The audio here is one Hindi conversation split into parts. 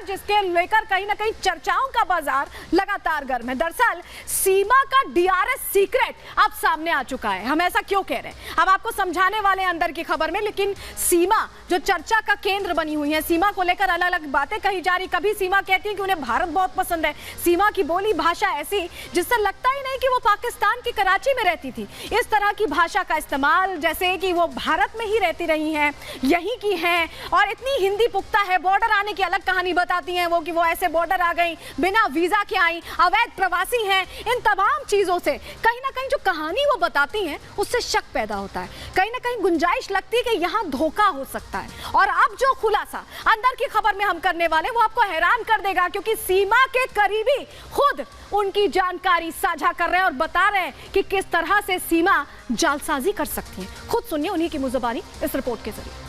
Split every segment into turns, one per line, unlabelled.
जिसके लेकर कहीं ना कहीं चर्चाओं का बाजार लगातार गर्म है। दरअसल सीमा का डीआरएस सीक्रेट अब सामने आ चुका है। हम ऐसा क्यों कह रहे हैं अब आपको समझाने वाले अंदर की खबर में। लेकिन सीमा जो चर्चा का केंद्र बनी हुई है, सीमा को लेकर अलग अलग बातें कही जा रही। कभी सीमा कहती है कि उन्हें भारत बहुत पसंद है, सीमा की बोली भाषा ऐसी जिससे लगता ही नहीं कि वो पाकिस्तान की कराची में रहती थी। इस तरह की भाषा का इस्तेमाल जैसे कि वो भारत में ही रहती रही हैं, यहीं की हैं, और इतनी हिंदी पुख्ता है। बॉर्डर आने की अलग कहानी बताती हैं वो कि वो ऐसे बॉर्डर आ गई, बिना वीजा के आई, अवैध प्रवासी हैं। इन तमाम चीजों से कहीं ना कहीं जो कहानी वो बताती हैं उससे शक पैदा होता है, कहीं ना कहीं गुंजाइश लगती है कि यहाँ धोखा हो सकता है। और अब जो खुलासा अंदर की खबर में हम करने वाले वो आपको हैरान कर देगा, क्योंकि सीमा के करीबी खुद उनकी जानकारी साझा कर रहे हैं और बता रहे हैं कि किस तरह से सीमा जालसाजी कर सकती है। खुद सुनिए उन्हीं की मुज़बानी इस रिपोर्ट के जरिए।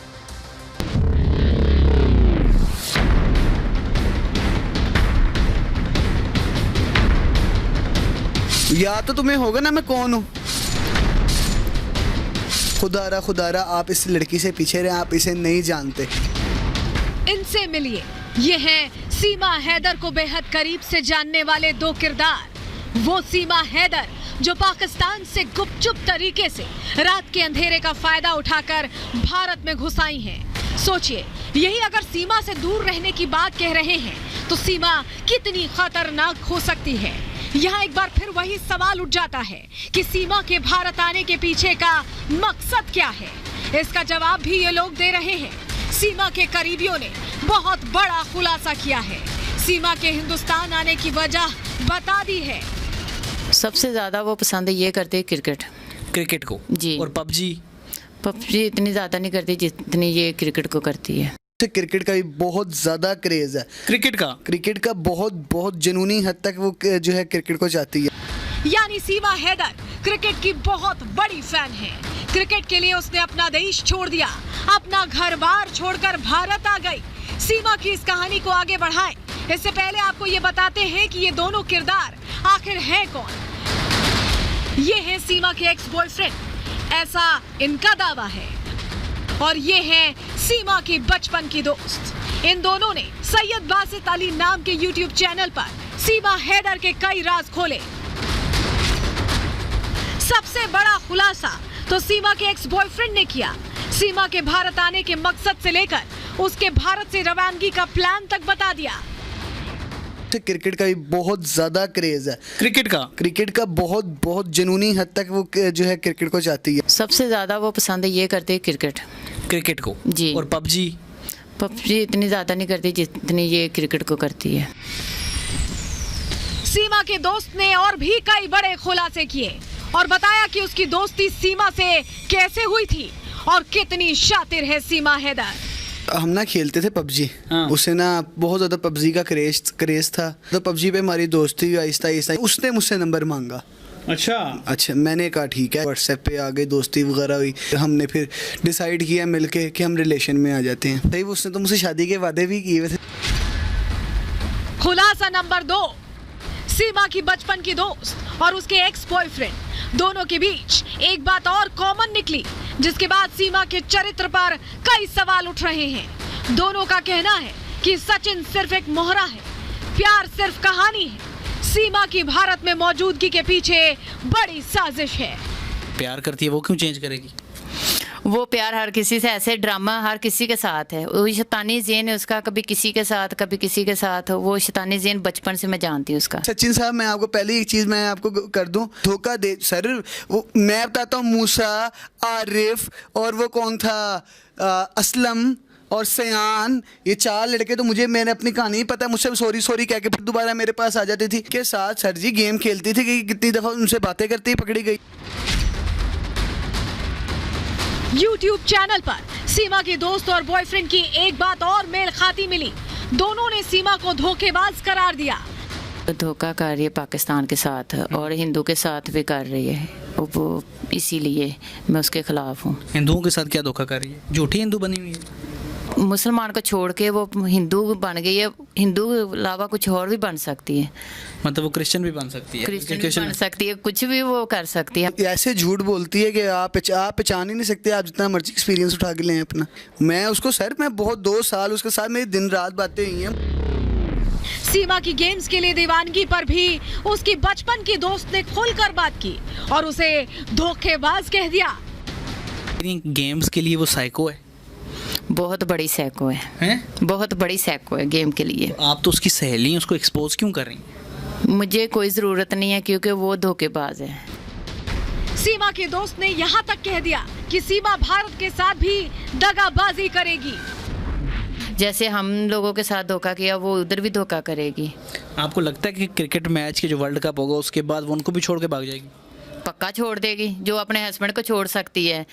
या तो तुम्हें होगा ना मैं कौन हूँ। खुदारा खुदारा आप इस लड़की से पीछे रहे, आप इसे नहीं जानते।
इनसे मिलिए, ये हैं सीमा हैदर को बेहद करीब से जानने वाले दो किरदार। वो सीमा हैदर जो पाकिस्तान से गुपचुप तरीके से रात के अंधेरे का फायदा उठाकर भारत में घुस आई हैं। सोचिए, यही अगर सीमा से दूर रहने की बात कह रहे हैं तो सीमा कितनी खतरनाक हो सकती है। यहाँ एक बार फिर वही सवाल उठ जाता है कि सीमा के भारत आने के पीछे का मकसद क्या है। इसका जवाब भी ये लोग दे रहे हैं। सीमा के करीबियों ने बहुत बड़ा खुलासा किया है। सीमा के हिंदुस्तान आने की वजह बता दी है।
सबसे ज़्यादा वो पसंद ये करते क्रिकेट को
जी। और पबजी
इतनी ज़्यादा नहीं करती जितनी ये क्रिकेट को करती है।
क्रिकेट का भी बहुत ज़्यादा क्रेज है। क्रिकेट का बहुत जुनूनी हद तक वो जो है क्रिकेट को चाहती है।
यानी सीमा हैदर क्रिकेट की बहुत बड़ी फैन है। क्रिकेट के लिए उसने अपना देश छोड़ दिया, अपना घर बार छोड़कर भारत आ गई। सीमा की इस कहानी को आगे बढ़ाएं, इससे पहले आपको ये बताते हैं कि ये दोनों किरदार आखिर हैं कौन। ये हैं सीमा के एक्स बॉयफ्रेंड, ऐसा इनका दावा है, और ये हैं सीमा की बचपन की दोस्त। इन दोनों ने सैयद बासित अली नाम के YouTube चैनल पर सीमा हैदर के कई राज खोले। सबसे बड़ा खुलासा तो सीमा के एक्स बॉयफ्रेंड ने किया। सीमा के भारत आने के मकसद से लेकर उसके भारत से रवानगी का प्लान तक बता दिया।
क्रिकेट का भी बहुत ज़्यादा क्रेज है। क्रिकेट का बहुत जुनूनी हद तक वो जो है क्रिकेट को चाहती है।
सबसे ज़्यादा वो पसंद ये करते
क्रिकेट को
जी।
और पबजी
इतनी ज़्यादा नहीं करती जितनी ये क्रिकेट को करती है।
सीमा के दोस्त ने और भी कई बड़े खुलासे किए और बताया कि उसकी दोस्ती सीमा से कैसे हुई थी और कितनी शातिर है सीमा हैदर।
हम ना खेलते थे पबजी।
हाँ।
उसे ना बहुत ज़्यादा पबजी का क्रेज था, तो पबजी पे हमारी दोस्ती आहिस्ता आहिस्ता उसने मुझसे नंबर मांगा। अच्छा मैंने कहा ठीक है, व्हाट्सएप पे आ गई, दोस्ती वगैरह हुई। हमने फिर डिसाइड किया मिलके कि हम रिलेशन में आ जाते हैं। भाई उसने तो मुझसे शादी के वादे भी किए थे।
खुलासा नंबर 2, सीमा की बचपन की दोस्त और उसके एक्स बॉयफ्रेंड दोनों के बीच एक बात और कॉमन निकली, जिसके बाद सीमा के चरित्र पर कई सवाल उठ रहे हैं। दोनों का कहना है कि सचिन सिर्फ एक मोहरा है, प्यार सिर्फ कहानी है। सीमा की भारत में मौजूदगी के पीछे बड़ी साजिश है।
प्यार करती है, वो क्यों चेंज करेगी?
वो प्यार हर किसी से, ऐसे ड्रामा हर किसी के साथ है। वो शैतानी ज़ेन है उसका, कभी किसी के साथ कभी किसी के साथ। वो शैतानी ज़ेन बचपन से मैं जानती हूँ उसका।
सचिन साहब, मैं आपको पहले एक चीज़ मैं आपको कर दूं, धोखा दे सर। वो मैं बताता हूँ, मूसा, आरिफ और वो कौन था, असलम और सयान, ये 4 लड़के तो मैंने अपनी कहानी पता है, मुझसे सॉरी कह के फिर दोबारा मेरे पास आ जाती थी। के साथ सर जी गेम खेलती थी कि कितनी दफ़ा उनसे बातें करती पकड़ी गई।
YouTube चैनल पर सीमा के दोस्त और बॉयफ्रेंड की एक बात और मेल खाती मिली। दोनों ने सीमा को धोखेबाज करार दिया।
धोखा कर रही है पाकिस्तान के साथ और हिंदू के साथ भी कर रही है, वो इसीलिए मैं उसके खिलाफ हूँ।
हिंदुओं के साथ क्या धोखा कर रही है? झूठी हिंदू बनी हुई है।
मुसलमान को छोड़ के वो हिंदू बन गई है। हिंदू के अलावा कुछ और भी बन सकती है,
मतलब वो क्रिश्चियन भी बन सकती है,
क्रिश्चियन बन सकती है, कुछ भी वो कर सकती है।
ऐसे झूठ बोलती है कि आप पहचान ही नहीं सकते, आप जितना मर्जी एक्सपीरियंस उठा के लें अपना। मैं उसको सर, मैं बहुत 2 साल उसके साथ मेरी दिन रात बातें हुई हैं।
सीमा की गेम्स के लिए दीवानगी पर भी उसकी बचपन की दोस्त ने खुलकर बात की और उसे धोखेबाज कह दिया।
गेम्स के लिए वो साइको है।
बहुत बड़ी सैको है,
हैं?
बहुत बड़ी सैको है गेम के लिए।
आप तो उसकी सहेली हैं, उसको एक्सपोज क्यों कर रही हैं?
मुझे कोई ज़रूरत नहीं है क्योंकि वो धोखेबाज है।
सीमा के दोस्त ने यहाँ तक कह दिया कि सीमा भारत के साथ भी दगाबाजी करेगी।
जैसे हम लोगों के साथ धोखा किया वो उधर भी धोखा करेगी।
आपको लगता है कि क्रिकेट मैच के जो वर्ल्ड कप होगा उसके बाद वो उनको भी छोड़ के भाग जाएगी?
पक्का छोड़ देगी। जो अपने हस्बैंड को छोड़ सकती है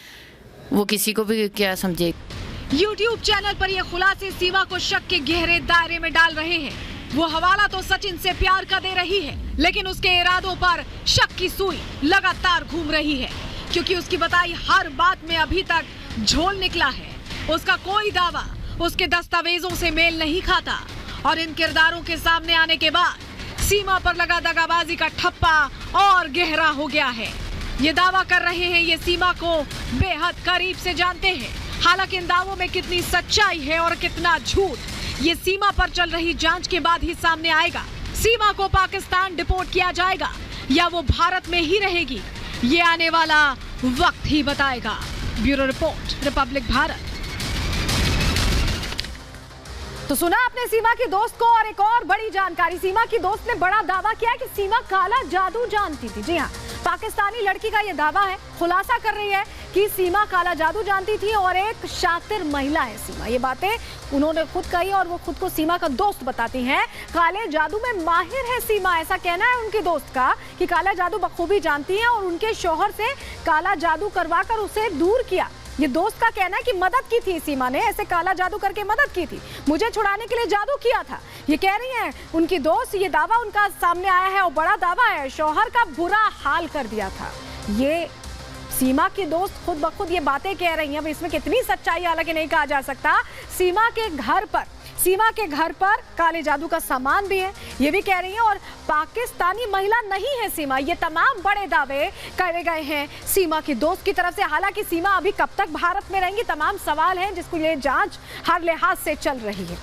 वो किसी को भी क्या समझेगी।
YouTube चैनल पर ये खुलासे सीमा को शक के गहरे दायरे में डाल रहे हैं। वो हवाला तो सचिन से प्यार का दे रही है, लेकिन उसके इरादों पर शक की सुई लगातार घूम रही है, क्योंकि उसकी बताई हर बात में अभी तक झोल निकला है। उसका कोई दावा उसके दस्तावेजों से मेल नहीं खाता और इन किरदारों के सामने आने के बाद सीमा पर लगा दगाबाजी का ठप्पा और गहरा हो गया है। ये दावा कर रहे हैं ये सीमा को बेहद करीब से जानते हैं। हालांकि इन दावों में कितनी सच्चाई है और कितना झूठ ये सीमा पर चल रही जांच के बाद ही सामने आएगा। सीमा को पाकिस्तान डिपोर्ट किया जाएगा या वो भारत में ही रहेगी, ये आने वाला वक्त ही बताएगा। Bureau report, Republic Bharat.
तो सुना आपने सीमा की दोस्त को, और एक और बड़ी जानकारी, सीमा की दोस्त ने बड़ा दावा किया है कि सीमा काला जादू जानती थी। जी हाँ, पाकिस्तानी लड़की का यह दावा है, खुलासा कर रही है कि सीमा काला जादू जानती थी और एक शातिर महिला है सीमा। ये बातें उन्होंने खुद कही और वो खुद को सीमा का दोस्त बताती हैं। काले जादू में माहिर है सीमा, ऐसा कहना है उनकी दोस्त का कि काला जादू बखूबी जानती है और उनके शौहर से काला जादू करवाकर उसे दूर किया। ये दोस्त का कहना है कि मदद की थी सीमा ने, ऐसे काला जादू करके मदद की थी, मुझे छुड़ाने के लिए जादू किया था। ये कह रही हैं उनकी दोस्त। ये दावा उनका सामने आया है और बड़ा दावा है, शौहर का बुरा हाल कर दिया था। ये सीमा की दोस्त खुद ब खुद ये बातें कह रही हैं। अब इसमें कितनी सच्चाई हालांकि नहीं कहा जा सकता। सीमा के घर पर काले जादू का सामान भी है, ये भी कह रही हैं। और पाकिस्तानी महिला नहीं है सीमा, ये तमाम बड़े दावे करे गए हैं सीमा की दोस्त की तरफ से। हालांकि सीमा अभी कब तक भारत में रहेंगी, तमाम सवाल हैं जिसको ये जांच हर लिहाज से चल रही है।